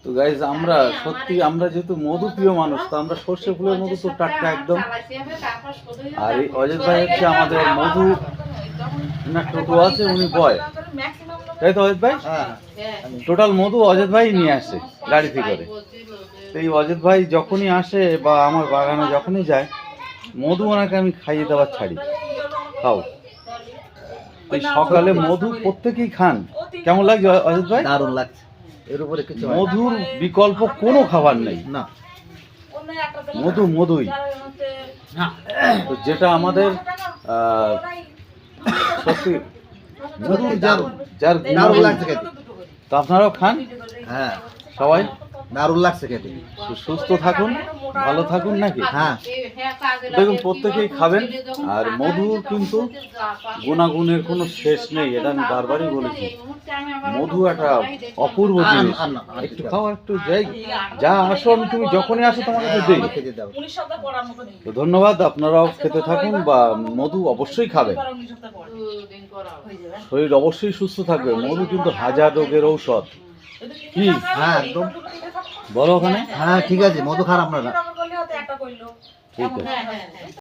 তো গাইজ আমরা সত্যি আমরা যেহেতু মধু প্রিয় মানুষ, তো আমরা সর্ষে ফুলের মধু তো টাটকা একদম। আর এই অজিত ভাই হচ্ছে আমাদের মধু না টোটো আছে, উনি বয়, তাই তো অজিত ভাই? টোটাল মধু অজিত ভাই নিয়ে আসে গাড়িতে করে। তো এই অজিত ভাই যখনই আসে বা আমার বাগানে যখনই যায়, মধু ওনাকে আমি খাইয়ে দেওয়ার ছাড়ি, খাও। এই সকালে মধু প্রত্যেকেই খান। কেমন লাগছে অজিত ভাই? দারুণ লাগছে, এর উপরে কিছু মধুর বিকল্প কোনো খাবার নেই, না। মধু মধুই। তো যেটা আমাদের সত্যি মধু যার যার দারুণ লাগছে খেতে। তো আপনারাও খান, হ্যাঁ সবাই দারুণ লাগছে খেতে। সুস্থ থাকুন, ভালো থাকুন নাকি? হ্যাঁ দেখুন প্রত্যেকেই খাবেন। আর মধুর কিন্তু গুণাগুণের কোনো শেষ নেই, এটা আমি বারবারই বলেছি। মধু একটা অপূর্ব জিনিস। একটু খাও, একটু যাই, যা আসো, আমি তুমি যখনই আসো তোমাকে তো দিই। তো ধন্যবাদ, আপনারাও খেতে থাকুন বা মধু অবশ্যই খাবেন, শরীর অবশ্যই সুস্থ থাকবে। মধু কিন্তু হাজার রোগের ঔষধ। কি হ্যাঁ একদম বলো ওখানে? হ্যাঁ ঠিক আছে, মধু খারাপ না। ঠিক আছে।